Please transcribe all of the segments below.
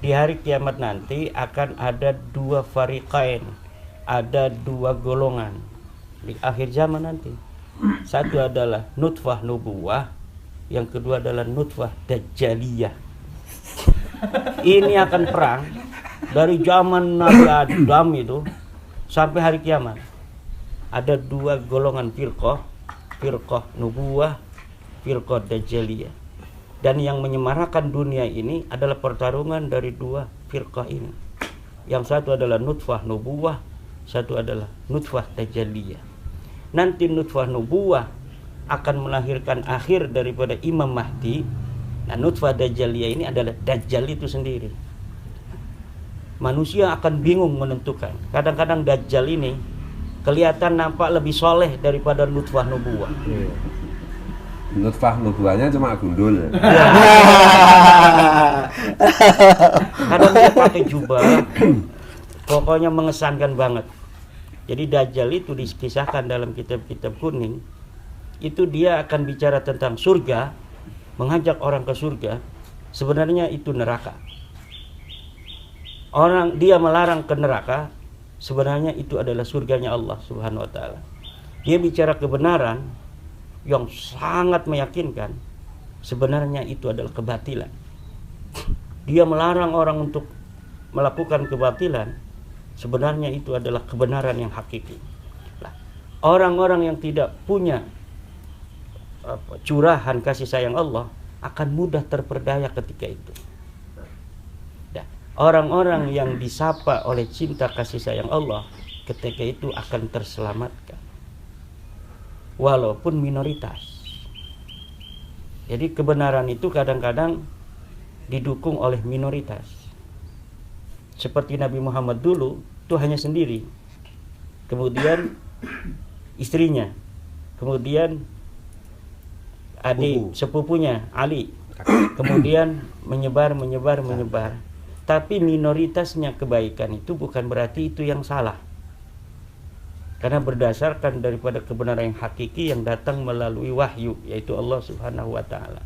di hari kiamat nanti akan ada dua fariqain, ada dua golongan di akhir zaman nanti. Satu adalah nutfah nubuwah, yang kedua adalah nutfah dajjaliyah. Ini akan perang dari zaman Nabi Adam itu sampai hari kiamat. Ada dua golongan firqah nubuwah, firqah dajjaliyah. Dan yang menyemarakan dunia ini adalah pertarungan dari dua firqah ini. Yang satu adalah nutfah nubuwah, satu adalah nutfah dajjaliyah. Nanti nutfah nubuwah akan melahirkan akhir daripada Imam Mahdi. Nah, nutfah dajjaliyah ini adalah Dajjal itu sendiri. Manusia akan bingung menentukan. Kadang-kadang Dajjal ini kelihatan nampak lebih soleh daripada nutfah nubuwah. Nutfah nubuahnya cuma gundul. Kadang dia pakai jubah, pokoknya mengesankan banget. Jadi Dajjal itu dikisahkan dalam kitab-kitab kuning, itu dia akan bicara tentang surga, mengajak orang ke surga. Sebenarnya itu neraka. Orang dia melarang ke neraka, sebenarnya itu adalah surganya Allah Subhanahu wa taala. Dia bicara kebenaran yang sangat meyakinkan, sebenarnya itu adalah kebatilan. Dia melarang orang untuk melakukan kebatilan, sebenarnya itu adalah kebenaran yang hakiki. Nah, orang-orang yang tidak punya curahan kasih sayang Allah akan mudah terperdaya ketika itu. Nah, orang-orang yang disapa oleh cinta kasih sayang Allah ketika itu akan terselamatkan, walaupun minoritas. Jadi kebenaran itu kadang-kadang didukung oleh minoritas. Seperti Nabi Muhammad dulu itu hanya sendiri, kemudian istrinya, kemudian adik sepupunya Ali, kemudian menyebar. Tapi minoritasnya kebaikan itu bukan berarti itu yang salah, karena berdasarkan daripada kebenaran yang hakiki yang datang melalui wahyu, yaitu Allah Subhanahu wa taala.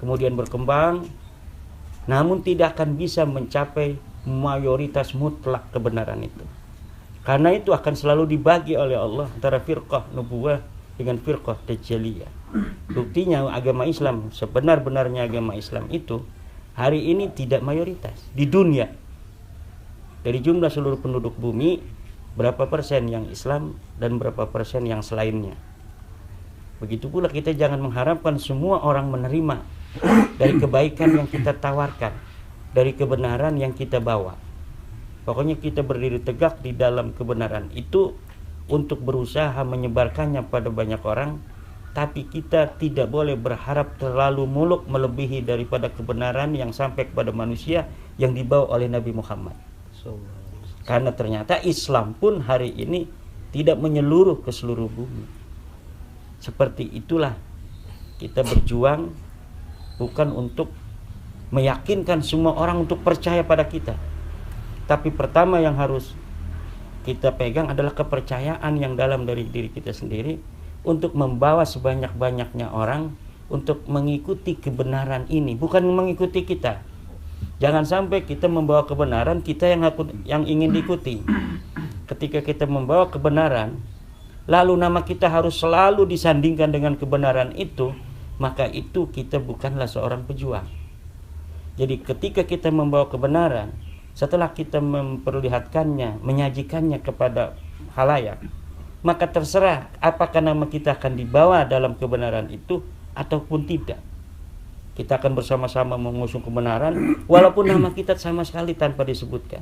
Kemudian berkembang, namun tidak akan bisa mencapai mayoritas mutlak kebenaran itu. Karena itu akan selalu dibagi oleh Allah antara firqah nubuwah dengan firqah dajjaliyah. Buktinya agama Islam, sebenar-benarnya agama Islam itu hari ini tidak mayoritas di dunia. Dari jumlah seluruh penduduk bumi, berapa persen yang Islam dan berapa persen yang selainnya. Begitu pula kita jangan mengharapkan semua orang menerima dari kebaikan yang kita tawarkan, dari kebenaran yang kita bawa. Pokoknya kita berdiri tegak di dalam kebenaran itu untuk berusaha menyebarkannya pada banyak orang, tapi kita tidak boleh berharap terlalu muluk melebihi daripada kebenaran yang sampai kepada manusia yang dibawa oleh Nabi Muhammad. Karena ternyata Islam pun hari ini tidak menyeluruh ke seluruh bumi. Seperti itulah kita berjuang, bukan untuk meyakinkan semua orang untuk percaya pada kita. Tapi pertama yang harus kita pegang adalah kepercayaan yang dalam dari diri kita sendiri, untuk membawa sebanyak-banyaknya orang untuk mengikuti kebenaran ini, bukan mengikuti kita. Jangan sampai kita membawa kebenaran, kita yang ingin diikuti. Ketika kita membawa kebenaran, lalu nama kita harus selalu disandingkan dengan kebenaran itu, maka itu kita bukanlah seorang pejuang. Jadi ketika kita membawa kebenaran, setelah kita memperlihatkannya, menyajikannya kepada khalayak, maka terserah apakah nama kita akan dibawa dalam kebenaran itu ataupun tidak. Kita akan bersama-sama mengusung kebenaran walaupun nama kita sama sekali tanpa disebutkan.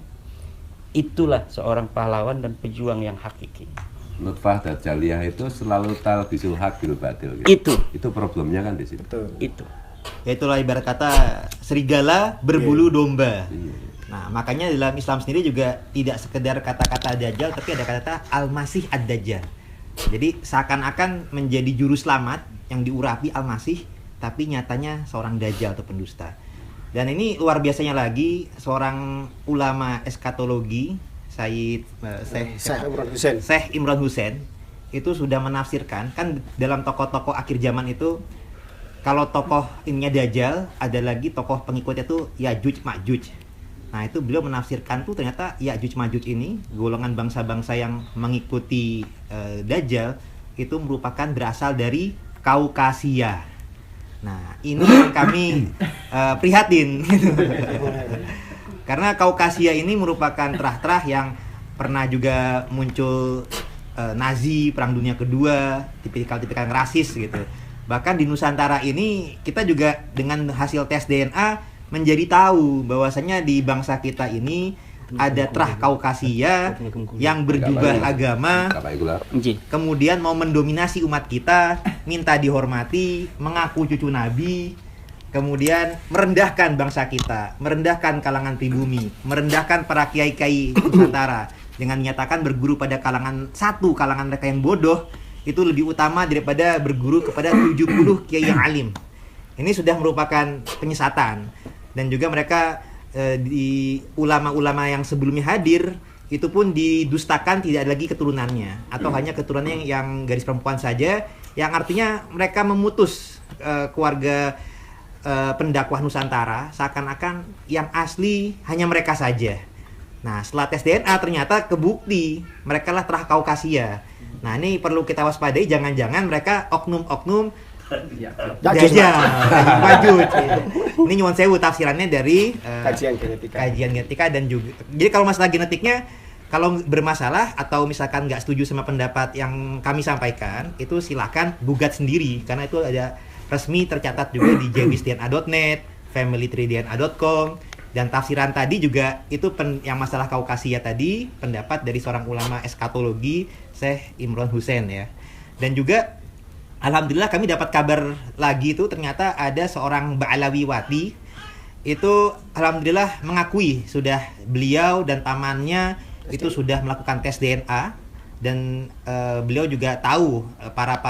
Itulah seorang pahlawan dan pejuang yang hakiki. Nutfah dajjaliyah itu selalu talbisul haq bil batil gitu. Itu problemnya kan di situ. Itu. Ya itulah ibarat kata serigala berbulu domba. Nah, makanya dalam Islam sendiri juga tidak sekedar kata-kata Dajjal, tapi ada kata-kata Al-Masih Ad-Dajjal. Jadi seakan-akan menjadi juru selamat yang diurapi Al-Masih, tapi nyatanya seorang Dajjal atau pendusta. Dan ini luar biasanya lagi, seorang ulama eskatologi, Syekh Imran Hussein, itu sudah menafsirkan, kan dalam tokoh-tokoh akhir zaman itu, kalau tokoh ininya Dajjal, ada lagi tokoh pengikutnya itu Yajuj Majuj. Nah, itu beliau menafsirkan tuh ternyata Ya'juj Ma'juj ini golongan bangsa-bangsa yang mengikuti Dajjal itu merupakan berasal dari Kaukasia. Nah, ini yang kami prihatin gitu. Karena Kaukasia ini merupakan terah-terah yang pernah juga muncul Nazi, Perang Dunia Kedua, tipikal-tipikal rasis gitu. Bahkan di Nusantara ini kita juga dengan hasil tes DNA menjadi tahu bahwasanya di bangsa kita ini ada terah Kaukasia yang berjubah agama, kemudian mau mendominasi umat kita, minta dihormati, mengaku cucu Nabi, kemudian merendahkan bangsa kita, merendahkan kalangan pribumi, merendahkan para kiai-kiai Nusantara dengan menyatakan berguru pada kalangan mereka yang bodoh itu lebih utama daripada berguru kepada 70 kiai yang alim. Ini sudah merupakan penyesatan. Dan juga mereka di ulama-ulama yang sebelumnya hadir itu pun didustakan, tidak ada lagi keturunannya atau hanya keturunannya yang garis perempuan saja, yang artinya mereka memutus keluarga pendakwah Nusantara seakan-akan yang asli hanya mereka saja. Nah, setelah tes DNA ternyata kebukti mereka lah terah Kaukasia. Nah, ini perlu kita waspadai, jangan-jangan mereka oknum-oknum Dajjal, Ma'juj. Ini nyuwun sewu tafsirannya dari kajian genetika dan juga. Jadi kalau masalah genetiknya, kalau bermasalah atau misalkan nggak setuju sama pendapat yang kami sampaikan, itu silakan gugat sendiri karena itu ada resmi tercatat juga di jebisdna.net, familytreedna.com, dan tafsiran tadi juga itu yang masalah Kaukasia tadi pendapat dari seorang ulama eskatologi Syekh Imran Hussein ya. Dan juga alhamdulillah kami dapat kabar lagi itu ternyata ada seorang Ba'alawiwati itu alhamdulillah mengakui sudah beliau dan pamannya itu sudah melakukan tes DNA dan beliau juga tahu para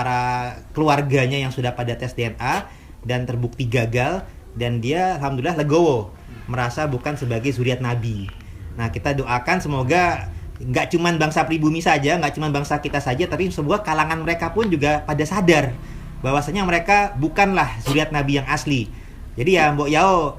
keluarganya yang sudah pada tes DNA dan terbukti gagal dan dia alhamdulillah legowo merasa bukan sebagai zuriat Nabi. Nah, kita doakan semoga nggak cuman bangsa pribumi saja, nggak cuman bangsa kita saja, tapi sebuah kalangan mereka pun juga pada sadar bahwasanya mereka bukanlah zuriat Nabi yang asli. Jadi ya Mbok Yao,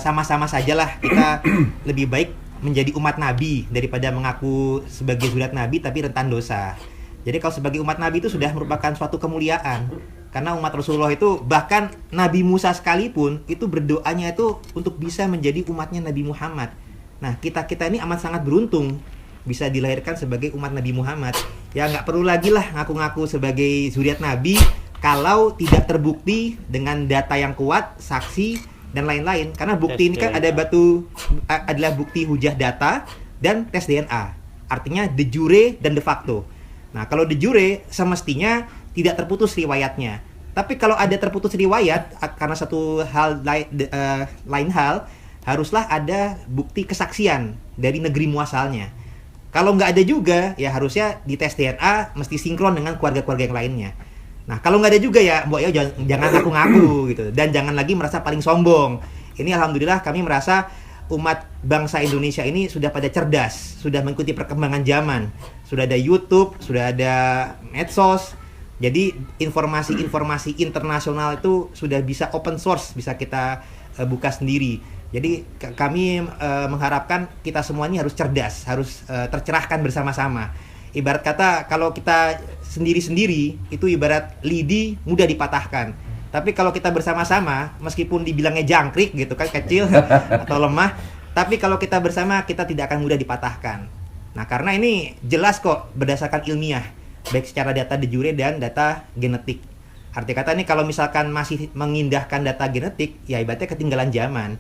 sama-sama sajalah kita lebih baik menjadi umat Nabi daripada mengaku sebagai zuriat Nabi tapi rentan dosa. Jadi kalau sebagai umat Nabi itu sudah merupakan suatu kemuliaan. Karena umat Rasulullah itu bahkan Nabi Musa sekalipun itu berdoanya itu untuk bisa menjadi umatnya Nabi Muhammad. Nah, kita ini amat sangat beruntung bisa dilahirkan sebagai umat Nabi Muhammad. Ya nggak perlu lagi lah ngaku-ngaku sebagai zuriat Nabi kalau tidak terbukti dengan data yang kuat, saksi dan lain-lain. Karena bukti ini kan adalah bukti hujah data dan tes DNA. Artinya de jure dan de facto. Nah, kalau de jure semestinya tidak terputus riwayatnya. Tapi kalau ada terputus riwayat karena satu hal lain hal, haruslah ada bukti kesaksian dari negeri muasalnya. Kalau nggak ada juga, ya harusnya di tes DNA mesti sinkron dengan keluarga-keluarga yang lainnya. Nah, kalau nggak ada juga ya, Mbok Yao jangan ngaku-ngaku gitu. Dan jangan lagi merasa paling sombong. Ini alhamdulillah kami merasa umat bangsa Indonesia ini sudah pada cerdas, sudah mengikuti perkembangan zaman. Sudah ada YouTube, sudah ada medsos. Jadi informasi-informasi internasional itu sudah bisa open source, bisa kita buka sendiri. Jadi kami mengharapkan kita semua ini harus cerdas, harus tercerahkan bersama-sama. Ibarat kata kalau kita sendiri-sendiri itu ibarat lidi mudah dipatahkan. Tapi kalau kita bersama-sama, meskipun dibilangnya jangkrik gitu kan, kecil atau lemah, tapi kalau kita bersama kita tidak akan mudah dipatahkan. Nah, karena ini jelas kok berdasarkan ilmiah, baik secara data de jure dan data genetik. Arti kata ini kalau misalkan masih mengindahkan data genetik, ya ibaratnya ketinggalan zaman.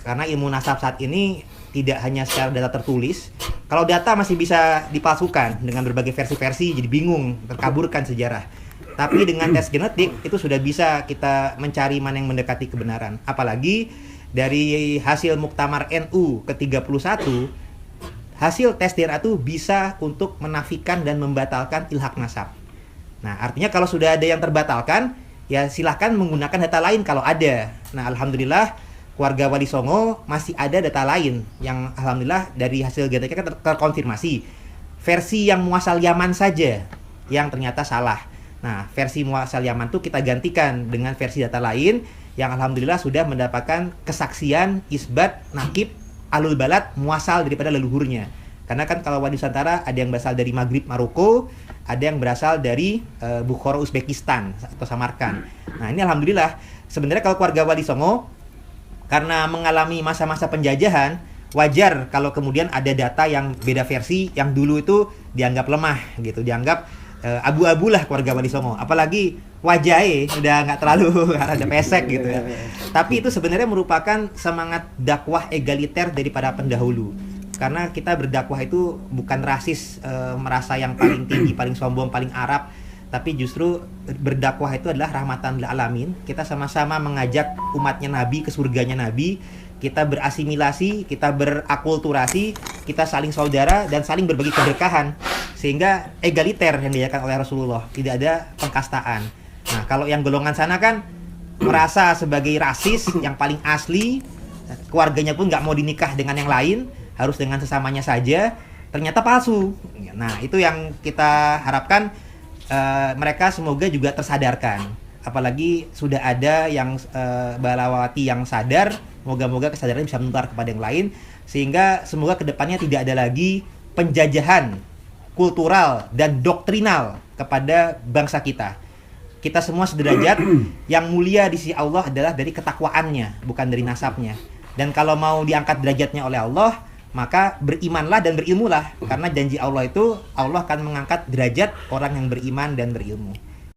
Karena ilmu nasab saat ini tidak hanya secara data tertulis. Kalau data masih bisa dipalsukan dengan berbagai versi-versi, jadi bingung, terkaburkan sejarah. Tapi dengan tes genetik itu sudah bisa kita mencari mana yang mendekati kebenaran. Apalagi dari hasil Muktamar NU ke-31, hasil tes DNA itu bisa untuk menafikan dan membatalkan ilhaq nasab. Nah, artinya kalau sudah ada yang terbatalkan, ya silahkan menggunakan data lain kalau ada. Nah, alhamdulillah keluarga Wali Songo masih ada data lain yang alhamdulillah dari hasil genetika terkonfirmasi. Versi yang muasal Yaman saja yang ternyata salah. Nah, versi muasal Yaman itu kita gantikan dengan versi data lain yang alhamdulillah sudah mendapatkan kesaksian isbat nakib alul balad muasal daripada leluhurnya. Karena kan kalau Wadi Nusantara ada yang berasal dari Maghrib Maroko, ada yang berasal dari Bukhara Uzbekistan atau Samarkand. Nah ini alhamdulillah sebenarnya kalau keluarga Wali Songo karena mengalami masa-masa penjajahan, wajar kalau kemudian ada data yang beda versi, yang dulu itu dianggap lemah gitu, dianggap abu-abu lah keluarga Wali Songo. Apalagi wajahnya udah nggak terlalu ada pesek gitu ya. Tapi itu sebenarnya merupakan semangat dakwah egaliter daripada pendahulu. Karena kita berdakwah itu bukan rasis, merasa yang paling tinggi, paling sombong, paling Arab, tapi justru berdakwah itu adalah rahmatan lil alamin. Kita sama-sama mengajak umatnya Nabi ke surganya Nabi. Kita berasimilasi, kita berakulturasi, kita saling saudara dan saling berbagi keberkahan. Sehingga egaliter yang diajarkan oleh Rasulullah, tidak ada pengkastaan. Nah, kalau yang golongan sana kan merasa sebagai rasis yang paling asli, keluarganya pun nggak mau dinikah dengan yang lain, harus dengan sesamanya saja, ternyata palsu. Nah, itu yang kita harapkan mereka semoga juga tersadarkan. Apalagi sudah ada yang balawati yang sadar, moga-moga kesadarannya bisa menular kepada yang lain, sehingga semoga kedepannya tidak ada lagi penjajahan kultural dan doktrinal kepada bangsa kita. Kita semua sederajat, yang mulia di sisi Allah adalah dari ketakwaannya, bukan dari nasabnya. Dan kalau mau diangkat derajatnya oleh Allah, maka berimanlah dan berilmulah. Karena janji Allah itu, Allah akan mengangkat derajat orang yang beriman dan berilmu.